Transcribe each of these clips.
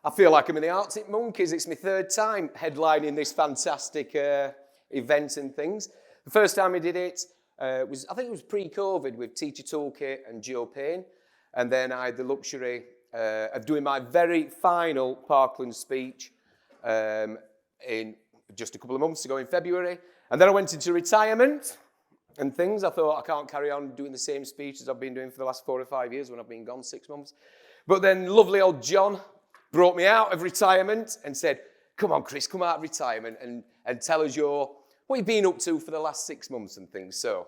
I feel like I'm in the Arctic Monkeys. It's my third time headlining this fantastic event and things. The first time I did it was, I think it was pre-COVID with Teacher Toolkit and Joe Payne. And then I had the luxury of doing my very final Parklands speech in just a couple of months ago in February. And then I went into retirement and things. I thought I can't carry on doing the same speech as I've been doing for the last 4 or 5 years when I've been gone 6 months. But then lovely old John brought me out of retirement and said, come on, Chris, come out of retirement and tell us what you've been up to for the last 6 months and things. So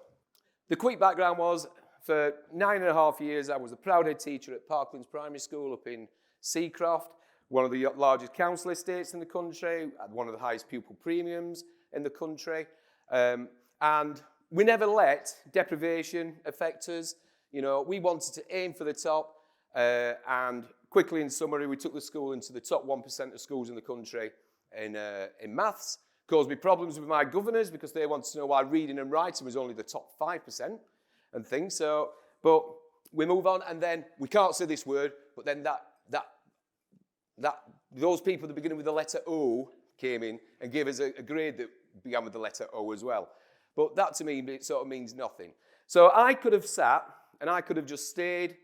the quick background was, for 9.5 years, I was a proud head teacher at Parklands Primary School up in Seacroft, one of the largest council estates in the country, had one of the highest pupil premiums in the country. And we never let deprivation affect us. You know, we wanted to aim for the top. And quickly, in summary, we took the school into the top 1% of schools in the country in maths. Caused me problems with my governors because they wanted to know why reading and writing was only the top 5% and things. So, but we move on, and then we can't say this word, but then those people that beginning with the letter O came in and gave us a grade that began with the letter O as well. But that to me, it sort of means nothing. So I could have sat and I could have just stayed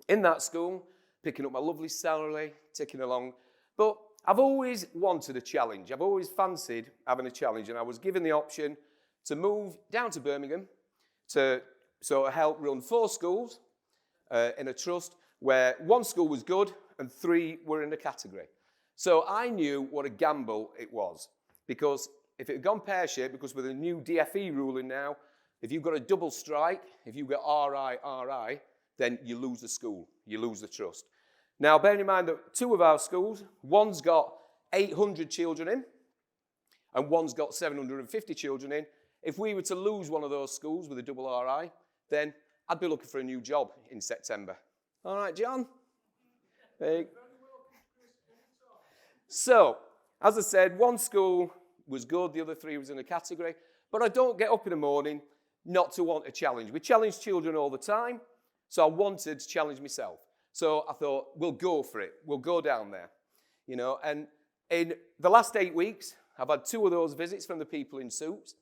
in that school, picking up my lovely salary, ticking along. But I've always wanted a challenge. I've always fancied having a challenge, and I was given the option to move down to Birmingham to sort of help run 4 schools in a trust where 1 school was good and 3 were in a category. So I knew what a gamble it was, because if it had gone pear-shaped, because with a new DFE ruling now, if you've got a double strike, if you've got RI, then you lose the school, you lose the trust. Now, bearing in mind that 2 of our schools, one's got 800 children in, and one's got 750 children in. If we were to lose one of those schools with a double RI, then I'd be looking for a new job in September. All right, John? So, as I said, 1 school was good, the other 3 was in a category, but I don't get up in the morning not to want a challenge. We challenge children all the time, so I wanted to challenge myself. So I thought, we'll go for it. We'll go down there. You know, and in the last 8 weeks, I've had 2 of those visits from the people in suits,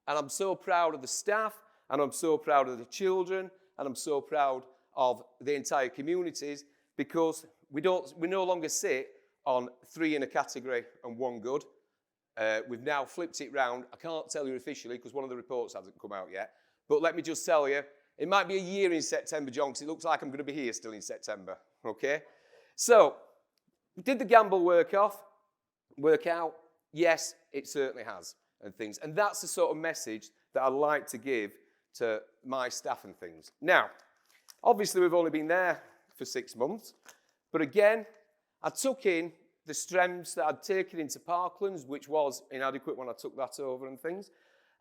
and I'm so proud of the staff, and I'm so proud of the children, and I'm so proud of the entire communities, because we no longer sit on 3 in a category and 1 good. We've now flipped it round. I can't tell you officially because one of the reports hasn't come out yet. But let me just tell you, it might be a year in September, John, because it looks like I'm going to be here still in September. Okay? So, did the gamble work out? Yes, it certainly has, and things. And that's the sort of message that I like to give to my staff and things. Now, obviously we've only been there for 6 months, but again, I took in the strengths that I'd taken into Parklands, which was inadequate when I took that over and things,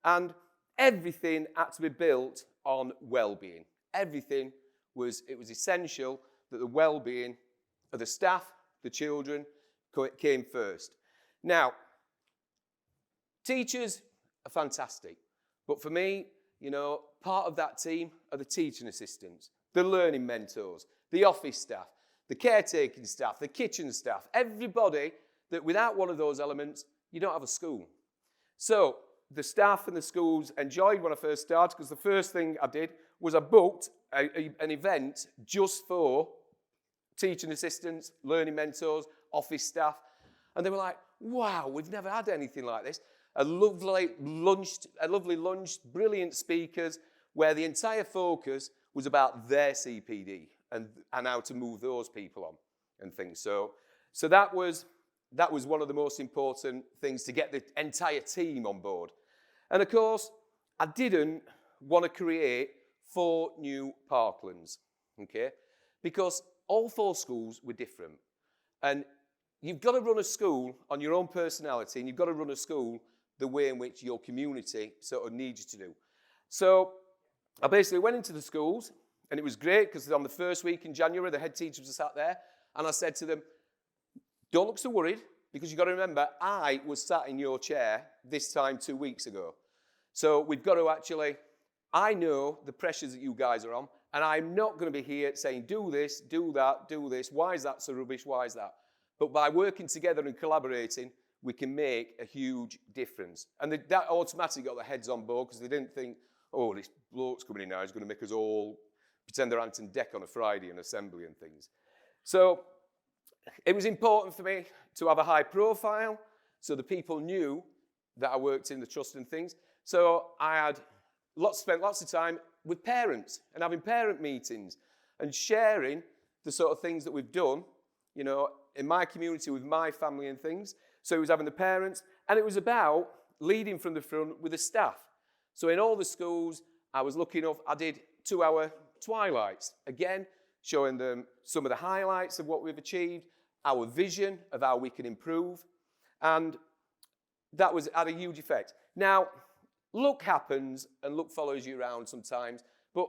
and everything had to be built on well-being. Everything was essential that the well-being of the staff, the children, came first. Now, teachers are fantastic, but for me, you know, part of that team are the teaching assistants, the learning mentors, the office staff, the caretaking staff, the kitchen staff, everybody that without one of those elements, you don't have a school. So the staff and the schools enjoyed when I first started, because the first thing I did was I booked an event just for teaching assistants, learning mentors, office staff, and they were like, wow, we've never had anything like this. A lovely lunch, brilliant speakers, where the entire focus was about their CPD and how to move those people on and things. So that was one of the most important things, to get the entire team on board. And of course, I didn't want to create 4 new Parklands, okay? Because all 4 schools were different. And you've got to run a school on your own personality, and you've got to run a school the way in which your community sort of needs you to do. So I basically went into the schools, and it was great, because on the first week in January, the head teachers were sat there, and I said to them, don't look so worried, because you've got to remember, I was sat in your chair this time 2 weeks ago. So we've got to actually, I know the pressures that you guys are on, and I'm not going to be here saying, do this, do that, do this, why is that so rubbish, why is that? But by working together and collaborating, we can make a huge difference. And that automatically got their heads on board because they didn't think, oh, this bloke's coming in now, he's going to make us all pretend they're Ant and Deck on a Friday and assembly and things. So it was important for me to have a high profile so the people knew that I worked in the trust and things. So I had spent lots of time with parents and having parent meetings and sharing the sort of things that we've done, you know, in my community with my family and things. So it was having the parents, and it was about leading from the front with the staff. So in all the schools, I was looking up, I did 2-hour twilights, again, showing them some of the highlights of what we've achieved, our vision of how we can improve, and that had a huge effect. Now, luck happens and luck follows you around sometimes, but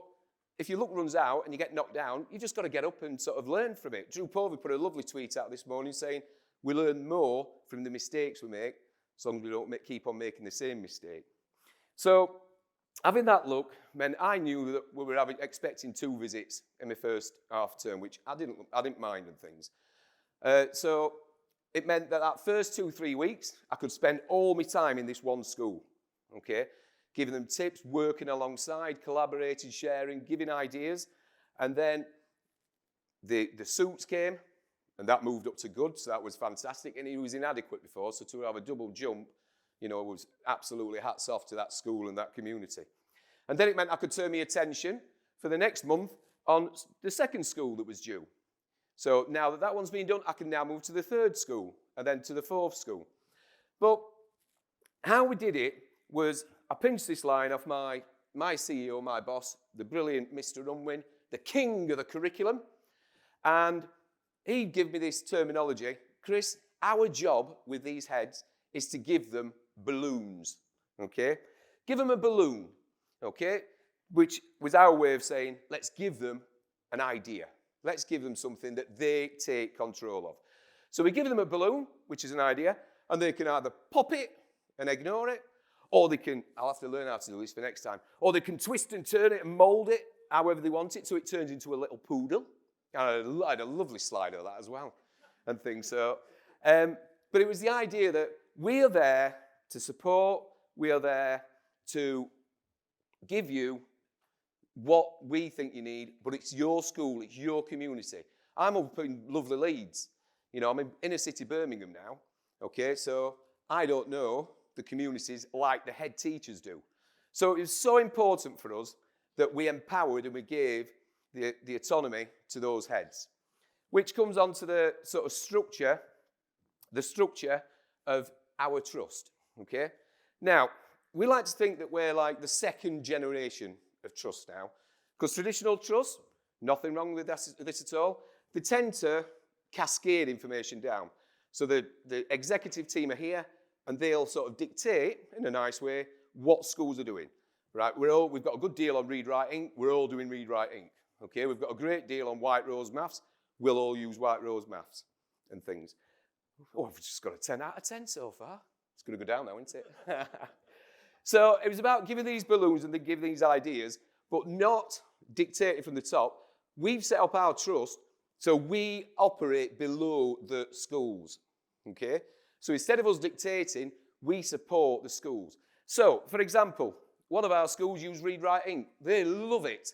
if your luck runs out and you get knocked down, you just got to get up and sort of learn from it. Drew Povey put a lovely tweet out this morning saying, we learn more from the mistakes we make, as long as we don't keep on making the same mistake. So having that luck meant I knew that we were expecting 2 visits in my first half term, which I didn't mind and things. So it meant that first 2-3 weeks, I could spend all my time in this one school, okay? Giving them tips, working alongside, collaborating, sharing, giving ideas. And then the suits came, and that moved up to good, so that was fantastic. And he was inadequate before, so to have a double jump, you know, was absolutely hats off to that school and that community. And then it meant I could turn my attention for the next month on the second school that was due. So now that one's been done, I can now move to the 3rd school and then to the 4th school. But how we did it was I pinched this line off my CEO, my boss, the brilliant Mr. Unwin, the king of the curriculum. And he'd give me this terminology, Chris, our job with these heads is to give them balloons, okay? Give them a balloon, okay? Which was our way of saying, let's give them an idea. Let's give them something that they take control of. So we give them a balloon, which is an idea, and they can either pop it and ignore it, or they can, I'll have to learn how to do this for next time, or they can twist and turn it and mold it however they want it, so it turns into a little poodle. And I had a lovely slide of that as well, and things. So, but it was the idea that we are there to support, we are there to give you what we think you need, but it's your school, it's your community. I'm up in lovely Leeds. You know, I'm in inner city Birmingham now, okay? So I don't know the communities like the head teachers do. So it was so important for us that we empowered and we gave the autonomy to those heads, which comes on to the sort of structure, the structure of our trust, okay? Now, we like to think that we're like the 2nd generation of trust now, because traditional trust, nothing wrong with this at all, they tend to cascade information down. So the executive team are here, and they'll sort of dictate, in a nice way, what schools are doing. Right? We've got a good deal on Read Write Inc. We're all doing Read Write Inc. Okay, we've got a great deal on White Rose Maths. We'll all use White Rose Maths and things. Oh, I've just got a 10 out of 10 so far. It's going to go down now, isn't it? So it was about giving these balloons and then giving these ideas, but not dictating from the top. We've set up our trust, so we operate below the schools. Okay? So instead of us dictating, we support the schools. So, for example, one of our schools use Read Write Inc. They love it.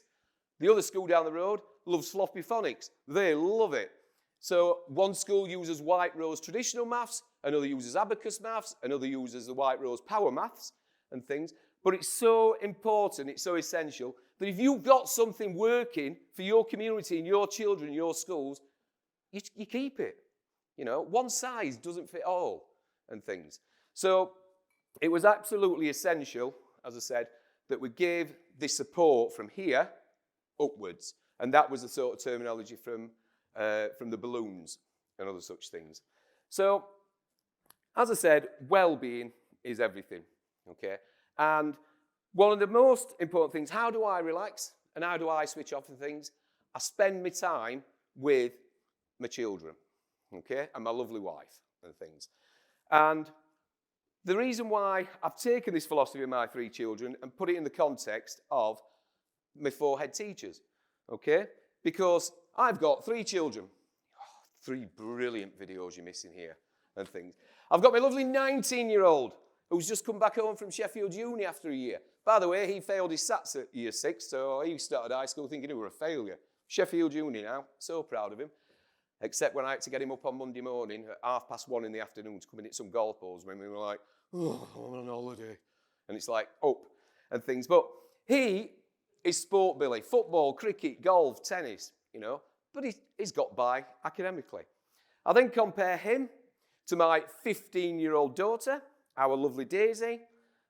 The other school down the road loves Sloppy Phonics. They love it. So one school uses White Rose Traditional Maths, another uses Abacus Maths, another uses the White Rose Power Maths and things. But it's so important, it's so essential, that if you've got something working for your community and your children, your schools, you keep it. You know, one size doesn't fit all and things. So it was absolutely essential, as I said, that we gave this support from here upwards. And that was the sort of terminology from the balloons and other such things. So, as I said, well-being is everything, okay? And one of the most important things, how do I relax and how do I switch off from things? I spend my time with my children, okay, and my lovely wife and things. And the reason why I've taken this philosophy of my 3 children and put it in the context of my 4 head teachers, okay, because I've got 3 children. 3 brilliant videos you're missing here and things. I've got my lovely 19-year-old who's just come back home from Sheffield Uni after a year. By the way, he failed his SATs at year 6, so he started high school thinking he was a failure. Sheffield Uni now, so proud of him. Except when I had to get him up on Monday morning at 1:30 in the afternoon to come and hit some golf balls when we were like, oh, I'm on holiday. And it's like, up and things. But he is sport Billy, football, cricket, golf, tennis, but he's got by academically. I then compare him to my 15-year-old daughter, our lovely Daisy,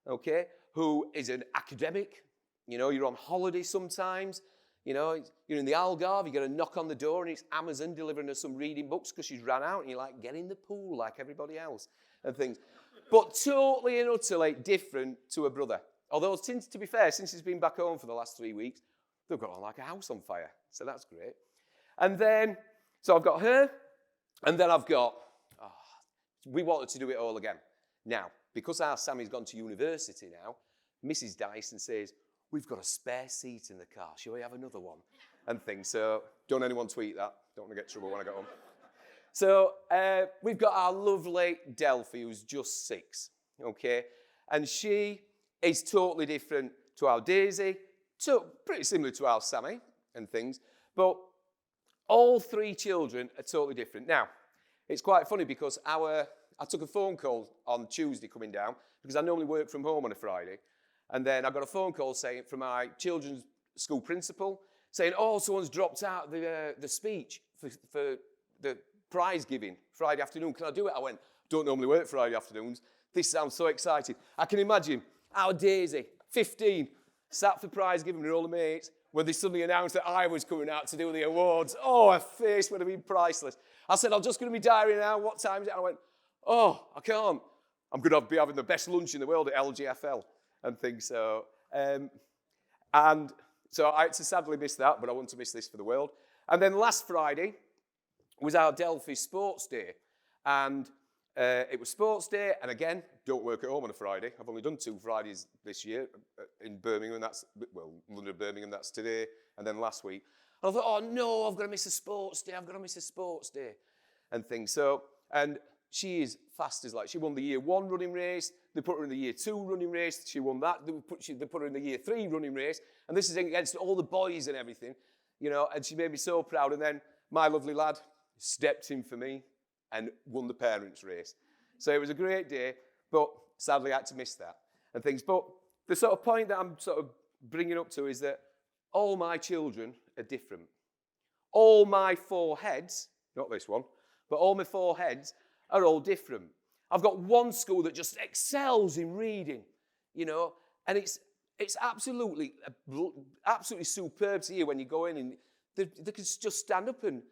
okay, who is an academic. You're on holiday sometimes. You're in the Algarve, you get a knock on the door and it's Amazon delivering her some reading books because she's ran out and you're like, get in the pool like everybody else and things. But totally and utterly different to her brother. Although, to be fair, since he's been back home for the last 3 weeks, they've got on like a house on fire. So that's great. And then, so I've got her, and then I've got, we wanted to do it all again. Now, because our Sammy's gone to university now, Mrs. Dyson says, we've got a spare seat in the car. Shall we have another one? And things. So don't anyone tweet that. Don't want to get trouble when I get home. So we've got our lovely Delphi, who's just 6, okay? And she is totally different to our Daisy, pretty similar to our Sammy and things. But all 3 children are totally different. Now, it's quite funny because I took a phone call on Tuesday coming down because I normally work from home on a Friday. And then I got a phone call saying from my children's school principal saying, oh, someone's dropped out the speech for the prize giving Friday afternoon. Can I do it? I went, don't normally work Friday afternoons. This sounds so exciting. I can imagine our Daisy, 15, sat for prize giving with all the mates when they suddenly announced that I was coming out to do the awards. Oh, her face would have been priceless. I said, I'm just going to be diary now. What time is it? I went, oh, I can't. I'm going to be having the best lunch in the world at LGfL. And things so. And so I had to sadly miss that, but I want to miss this for the world. And then last Friday was our Delphi Sports Day. And it was Sports Day, and again, don't work at home on a Friday. I've only done 2 Fridays this year in Birmingham, London, Birmingham, that's today, and then last week. And I thought, oh no, I've got to miss a sports day, and things. So, and she is fast as like, she won the year 1 running race, they put her in the year 2 running race, she won that, they put her in the year 3 running race, and this is against all the boys and everything, and she made me so proud. And then my lovely lad stepped in for me and won the parents' race. So it was a great day, but sadly I had to miss that and things. But the sort of point that I'm sort of bringing up to is that all my children are different. All my 4 heads, not this one, but all my 4 heads are all different. I've got one school that just excels in reading, and it's absolutely superb to hear when you go in and they can just stand up and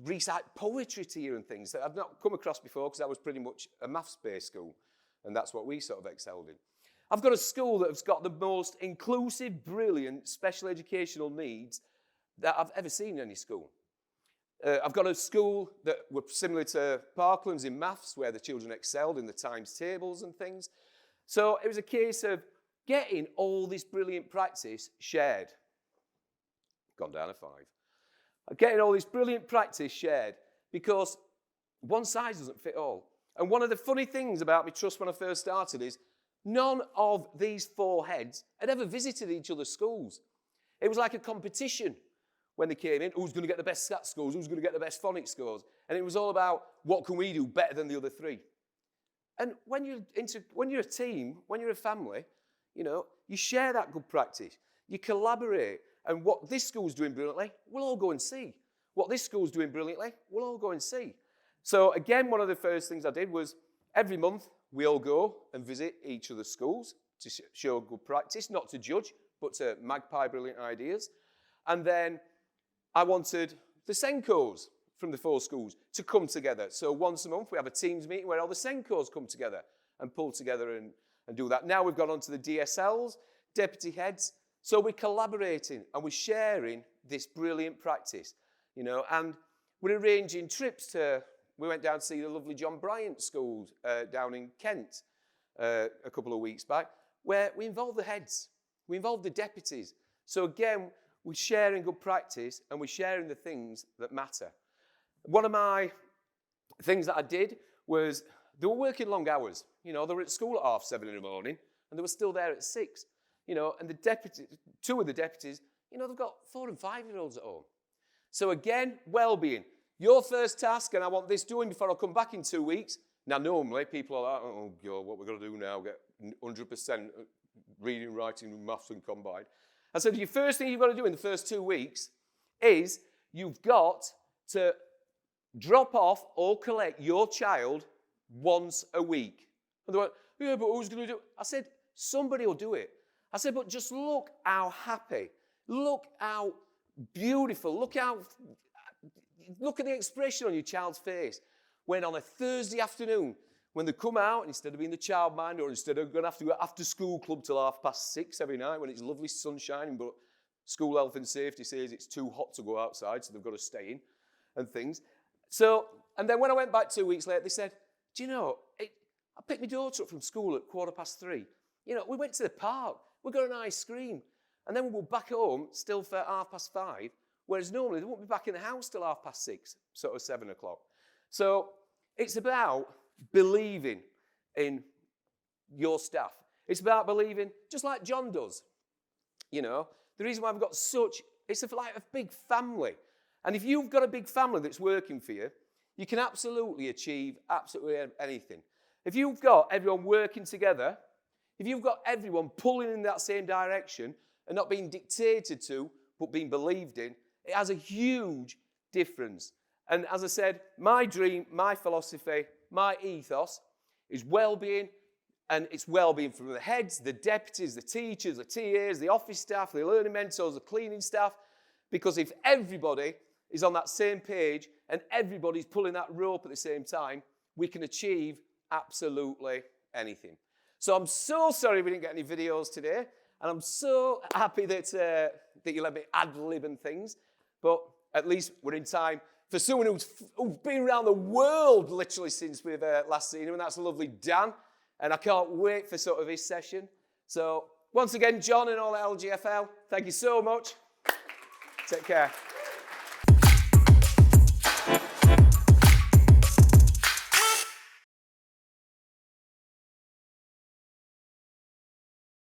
recite poetry to you and things that I've not come across before because I was pretty much a maths-based school, and that's what we sort of excelled in. I've got a school that's got the most inclusive, brilliant special educational needs that I've ever seen in any school. I've got a school that were similar to Parklands in maths, where the children excelled in the times tables and things. So it was a case of getting all this brilliant practice shared. Gone down a 5. Getting all this brilliant practice shared because one size doesn't fit all. And one of the funny things about my trust when I first started is none of these 4 heads had ever visited each other's schools. It was like a competition when they came in. Who's going to get the best stat scores? Who's going to get the best phonics scores? And it was all about what can we do better than the other 3. And when you're a team, when you're a family, you share that good practice. You collaborate. And what this school's doing brilliantly, we'll all go and see. What this school's doing brilliantly, we'll all go and see. So again, one of the first things I did was every month we all go and visit each other's schools to show good practice, not to judge, but to magpie brilliant ideas. And then I wanted the Senkos from the 4 schools to come together. So once a month we have a teams meeting where all the Senkos come together and pull together and do that. Now we've gone on to the DSLs, deputy heads. So we're collaborating and we're sharing this brilliant practice, and we're arranging trips we went down to see the lovely John Bryant schools down in Kent a couple of weeks back, where we involved the heads, we involved the deputies. So again, we're sharing good practice and we're sharing the things that matter. one of my things that I did was they were working long hours. You know, they were at school at 7:30 in the morning and they were still there at 6. You know, and two of the deputies, you know, they've got 4 and 5-year-olds at home. So again, well-being. Your first task, and I want this doing before I come back in 2 weeks. Now, normally people are like, oh God, what we're going to do now? Get 100% reading, writing, maths and combined. I said, your first thing you've got to do in the first 2 weeks is you've got to drop off or collect your child once a week. And they went, yeah, but who's going to do it? I said, somebody will do it. I said, but just look how happy, look how beautiful, look at the expression on your child's face when on a Thursday afternoon, when they come out, instead of being the childminder or instead of going to have to go after school club till 6:30 every night when it's lovely sun shining, but school health and safety says it's too hot to go outside, so they've got to stay in and things. So, and then when I went back 2 weeks later, they said, do you know, I picked my daughter up from school at 3:15. You know, we went to the park, we got an ice cream, and then we were back home still for 5:30, whereas normally they won't be back in the house till 6:30, sort of 7 o'clock. So it's about believing in your staff. It's about believing, just like John does. You know, the reason why we've got it's like a big family. And if you've got a big family that's working for you, you can absolutely achieve absolutely anything. If you've got everyone working together, if you've got everyone pulling in that same direction and not being dictated to, but being believed in, it has a huge difference. And as I said, my dream, my philosophy, my ethos is well-being, and it's well-being from the heads, the deputies, the teachers, the TAs, the office staff, the learning mentors, the cleaning staff, because if everybody is on that same page and everybody's pulling that rope at the same time, we can achieve absolutely anything. So I'm so sorry we didn't get any videos today, and I'm so happy that you let me ad-lib and things, but at least we're in time for someone who's been around the world literally since we've last seen him, and that's lovely Dan, and I can't wait for sort of his session. So once again, John and all at LGfL, thank you so much. Take care.